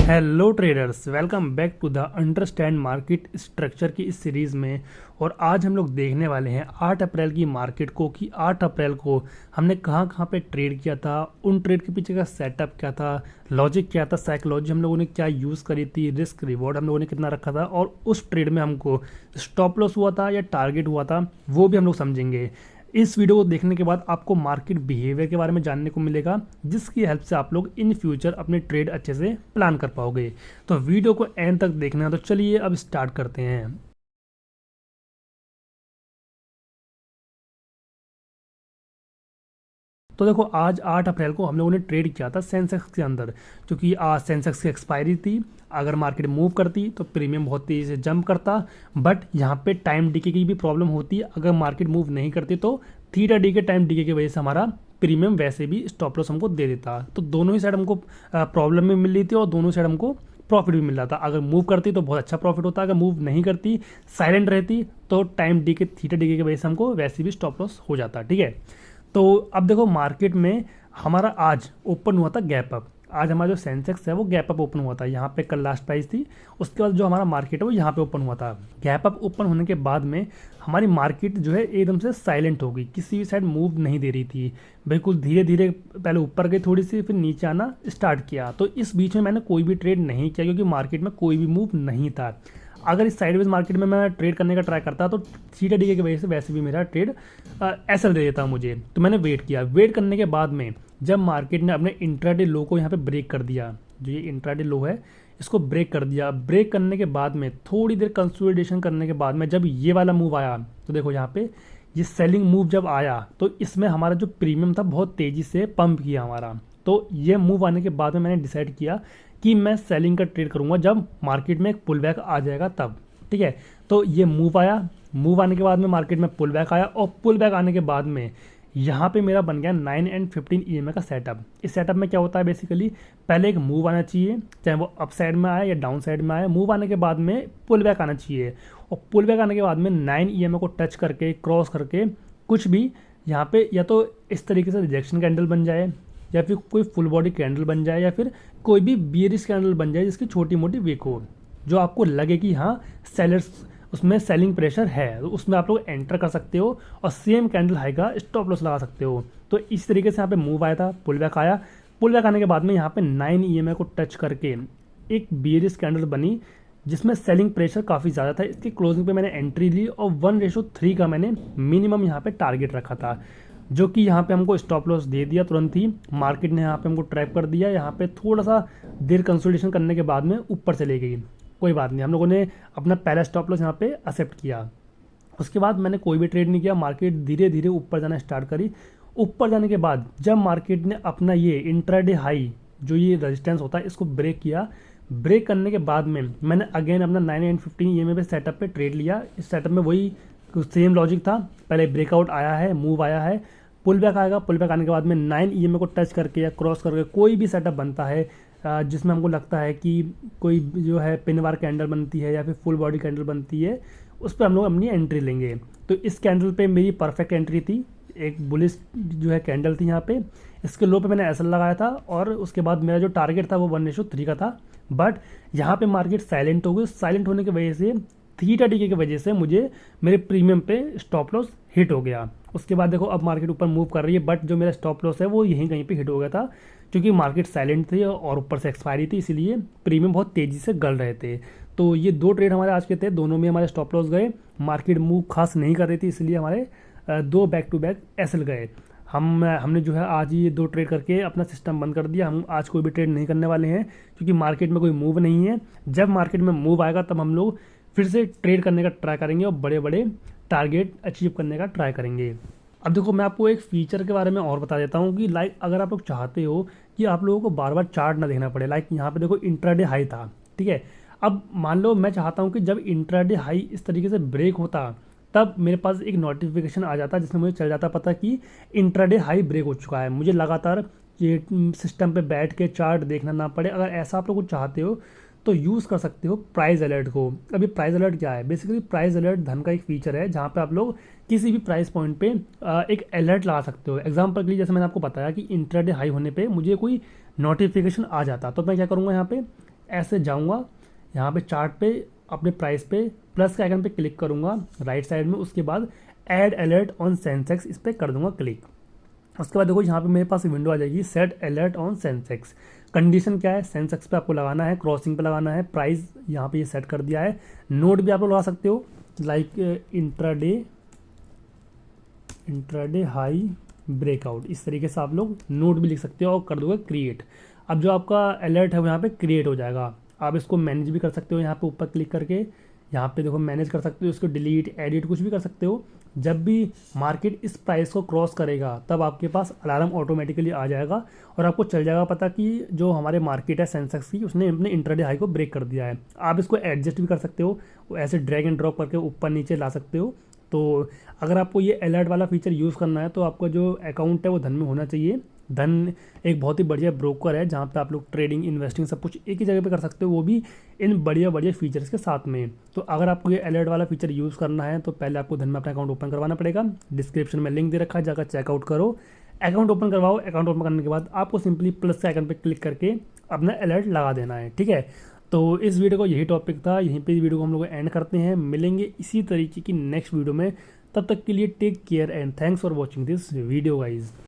Hello traders, welcome back to the understand market structure की इस series में। और आज हम लोग देखने वाले हैं 8 अप्रैल की मार्केट को कि 8 अप्रैल को हमने कहाँ कहाँ पे ट्रेड किया था, उन ट्रेड के पीछे का सेटअप क्या था, लॉजिक क्या था, साइकोलॉजी हम लोगों ने क्या यूज़ करी थी, रिस्क रिवॉर्ड हम लोगों ने कितना रखा था और उस ट्रेड में हमको स्टॉप लॉस हुआ था या टारगेट हुआ था वो भी हम लोग समझेंगे। इस वीडियो को देखने के बाद आपको मार्केट बिहेवियर के बारे में जानने को मिलेगा, जिसकी हेल्प से आप लोग इन फ्यूचर अपने ट्रेड अच्छे से प्लान कर पाओगे। तो वीडियो को एंड तक देखना है, तो चलिए अब स्टार्ट करते हैं। तो देखो, आज 8 अप्रैल को हम लोगों ने ट्रेड किया था सेंसेक्स के अंदर, क्योंकि आज सेंसेक्स की एक्सपायरी थी। अगर मार्केट मूव करती तो प्रीमियम बहुत तेज़ी से जंप करता, बट यहाँ पे टाइम डीके की भी प्रॉब्लम होती है। अगर मार्केट मूव नहीं करती तो थीटा डी के टाइम डीके की वजह से हमारा प्रीमियम वैसे भी स्टॉप लॉस हमको दे देता। तो दोनों ही साइड हमको प्रॉब्लम भी मिल रही थी और दोनों साइड हमको प्रॉफिट भी मिल रहा था। अगर मूव करती तो बहुत अच्छा प्रॉफिट होता, अगर मूव नहीं करती, साइलेंट रहती, तो टाइम डी के थीटा डी के वजह से हमको वैसे भी स्टॉप लॉस हो जाता। ठीक है, तो अब देखो मार्केट में हमारा आज ओपन हुआ था गैप अप। आज हमारा जो सेंसेक्स है वो गैप अप ओपन हुआ था। यहाँ पे कल लास्ट प्राइस थी, उसके बाद जो हमारा मार्केट है वो यहाँ पे ओपन हुआ था। गैप अप ओपन होने के बाद में हमारी मार्केट जो है एकदम से साइलेंट हो गई, किसी भी साइड मूव नहीं दे रही थी, बिल्कुल धीरे धीरे पहले ऊपर गई थोड़ी सी, फिर नीचे आना स्टार्ट किया। तो इस बीच में मैंने कोई भी ट्रेड नहीं किया, क्योंकि मार्केट में कोई भी मूव नहीं था। अगर इस साइडवेज मार्केट में मैं ट्रेड करने का ट्राई करता तो थीटा डी की वजह से वैसे भी मेरा ट्रेड एसएल दे देता मुझे। तो मैंने वेट किया। वेट करने के बाद में जब मार्केट ने अपने इंट्राडे लो को यहाँ पे ब्रेक कर दिया, जो ये इंट्राडे लो है इसको ब्रेक कर दिया। ब्रेक करने के बाद में थोड़ी देर कंसोलिडेशन करने के बाद में जब ये वाला मूव आया, तो देखो यहाँ पे ये सेलिंग मूव जब आया तो इसमें हमारा जो प्रीमियम था बहुत तेज़ी से पंप किया हमारा। तो ये मूव आने के बाद में मैंने डिसाइड किया कि मैं सेलिंग का ट्रेड करूंगा जब मार्केट में एक पुल बैक आ जाएगा तब। ठीक है, तो ये मूव आया। मूव आने के बाद में मार्केट में पुल बैक आया और पुल बैक आने के बाद में यहाँ पे मेरा बन गया 9 एंड 15 ईएमए का सेटअप। इस सेटअप में क्या होता है, बेसिकली पहले एक मूव आना चाहिए, चाहे वो अप साइड में आए या डाउन साइड में आए। मूव आने के बाद में पुल बैक आना चाहिए और पुल बैक आने के बाद में 9 ईएमए को टच करके क्रॉस करके कुछ भी यहाँ पे या तो इस तरीके से रिजेक्शन कैंडल बन जाए, या फिर कोई फुल बॉडी कैंडल बन जाए, या फिर कोई भी बियरिश कैंडल बन जाए जिसकी छोटी मोटी विक हो, जो आपको लगे कि हाँ सेलर्स उसमें सेलिंग प्रेशर है, तो उसमें आप लोग एंटर कर सकते हो और सेम कैंडल हाई का स्टॉप लॉस लगा सकते हो। तो इस तरीके से यहाँ पे मूव आया था, पुल बैक आया। पुल बैक आने के बाद में यहाँ पे 9 ईएमए को टच करके एक बियरिश कैंडल बनी जिसमें सेलिंग प्रेशर काफ़ी ज़्यादा था। इसकी क्लोजिंग पे मैंने एंट्री ली और 1:3 का मैंने मिनिमम यहाँ पे टारगेट रखा था, जो कि यहाँ पे हमको स्टॉप लॉस दे दिया तुरंत ही। मार्केट ने यहाँ पे हमको ट्रैप कर दिया। यहाँ पे थोड़ा सा देर कंसोलिडेशन करने के बाद में ऊपर चले गई, कोई बात नहीं, हम लोगों ने अपना पहला स्टॉप लॉस यहाँ पे एक्सेप्ट किया। उसके बाद मैंने कोई भी ट्रेड नहीं किया। मार्केट धीरे धीरे ऊपर जाना स्टार्ट करी। ऊपर जाने के बाद जब मार्केट ने अपना ये इंट्राडे हाई, जो ये रेजिस्टेंस होता है, इसको ब्रेक किया। ब्रेक करने के बाद में मैंने अगेन अपना 9 एंड 15 ईएमए पे सेटअप पे ट्रेड लिया। इस सेटअप में वही सेम लॉजिक था, पहले ब्रेकआउट आया है, मूव आया है, पुल बैक आएगा। पुल बैक आने के बाद में 9 ईएमए को टच करके या क्रॉस करके कोई भी सेटअप बनता है जिसमें हमको लगता है कि कोई जो है पिन वार कैंडल बनती है या फिर फुल बॉडी कैंडल बनती है, उस पर हम लोग अपनी एंट्री लेंगे। तो इस कैंडल पे मेरी परफेक्ट एंट्री थी, एक बुलिश जो है कैंडल थी यहाँ पे। इसके लो पे मैंने एसएल लगाया था और उसके बाद मेरा जो टारगेट था वो 1:3 का था। बट यहाँ पे मार्केट साइलेंट हो गई। साइलेंट होने की वजह से थीटा डी की वजह से मुझे मेरे प्रीमियम पे स्टॉप लॉस हिट हो गया। उसके बाद देखो अब मार्केट ऊपर मूव कर रही है, बट जो मेरा स्टॉप लॉस है वो यहीं कहीं पे हिट हो गया था, क्योंकि मार्केट साइलेंट थी और ऊपर से एक्सपायरी थी, इसीलिए प्रीमियम बहुत तेज़ी से गल रहे थे। तो ये दो ट्रेड हमारे आज के थे, दोनों में हमारे स्टॉप लॉस गए। मार्केट मूव खास नहीं कर रही थी, इसलिए हमारे दो बैक टू बैक एसएल गए। हमने जो है आज ये दो ट्रेड करके अपना सिस्टम बंद कर दिया। हम आज कोई भी ट्रेड नहीं करने वाले हैं, क्योंकि मार्केट में कोई मूव नहीं है। जब मार्केट में मूव आएगा तब हम लोग फिर से ट्रेड करने का ट्राई करेंगे और बड़े बड़े टारगेट अचीव करने का ट्राई करेंगे। अब देखो, मैं आपको एक फीचर के बारे में और बता देता हूँ कि लाइक अगर आप लोग चाहते हो कि आप लोगों को बार बार चार्ट ना देखना पड़े, लाइक यहाँ पे देखो इंट्राडे हाई था, ठीक है। अब मान लो मैं चाहता हूँ कि जब इंट्राडे हाई इस तरीके से ब्रेक होता तब मेरे पास एक नोटिफिकेशन आ जाता जिसमें मुझे चल जाता पता कि इंट्राडे हाई ब्रेक हो चुका है, मुझे लगातार ये सिस्टम पे बैठ के चार्ट देखना ना पड़े। अगर ऐसा आप लोग चाहते हो तो यूज़ कर सकते हो प्राइस अलर्ट को। अभी प्राइस अलर्ट क्या है, बेसिकली प्राइस अलर्ट धन का एक फीचर है जहाँ पे आप लोग किसी भी प्राइस पॉइंट पे एक अलर्ट लगा सकते हो। एग्जांपल के लिए जैसे मैंने आपको बताया कि इंट्राडे हाई होने पे मुझे कोई नोटिफिकेशन आ जाता, तो मैं क्या करूँगा, यहाँ पे ऐसे जाऊँगा यहाँ पे चार्ट पे, अपने प्राइस पे प्लस के आइकन पे क्लिक करूँगा राइट साइड में, उसके बाद ऐड अलर्ट ऑन सेंसेक्स इस पर कर दूंगा क्लिक। उसके बाद देखो यहाँ पे मेरे पास विंडो आ जाएगी set alert on Sensex. Condition क्या है, सेंसेक्स पे आपको लगाना है, क्रॉसिंग पे लगाना है, प्राइस यहाँ पे ये सेट कर दिया है। नोट भी आप लोग लगा सकते हो लाइक इंट्राडे हाई ब्रेकआउट, इस तरीके से आप लोग नोट भी लिख सकते हो और कर दोगे क्रिएट। अब जो आपका अलर्ट है वो यहाँ पे क्रिएट हो जाएगा। आप इसको मैनेज भी कर सकते हो, यहाँ पे ऊपर क्लिक करके यहाँ पे देखो मैनेज कर सकते हो, इसको डिलीट एडिट कुछ भी कर सकते हो। जब भी मार्केट इस प्राइस को क्रॉस करेगा तब आपके पास अलार्म ऑटोमेटिकली आ जाएगा और आपको चल जाएगा पता कि जो हमारे मार्केट है सेंसेक्स की, उसने अपने इंट्राडे हाई को ब्रेक कर दिया है। आप इसको एडजस्ट भी कर सकते हो, ऐसे ड्रैग एंड ड्रॉप करके ऊपर नीचे ला सकते हो। तो अगर आपको ये अलर्ट वाला फीचर यूज़ करना है तो आपका जो अकाउंट है वो धन में होना चाहिए। धन एक बहुत ही बढ़िया ब्रोकर है जहाँ पे आप लोग ट्रेडिंग इन्वेस्टिंग सब कुछ एक ही जगह पे कर सकते हो, वो भी इन बढ़िया बढ़िया फीचर्स के साथ में। तो अगर आपको ये अलर्ट वाला फीचर यूज़ करना है तो पहले आपको धन में अपना अकाउंट ओपन करवाना पड़ेगा। डिस्क्रिप्शन में लिंक दे रखा है, जाकर चेकआउट करो, अकाउंट ओपन करवाओ। अकाउंट ओपन करने के बाद आपको सिंपली प्लस के आइकन पर क्लिक करके अपना अलर्ट लगा देना है, ठीक है। तो इस वीडियो को यही टॉपिक था, यहीं पे वीडियो को हम लोग एंड करते हैं। मिलेंगे इसी तरीके की नेक्स्ट वीडियो में, तब तक के लिए take care and thanks for watching this video guys.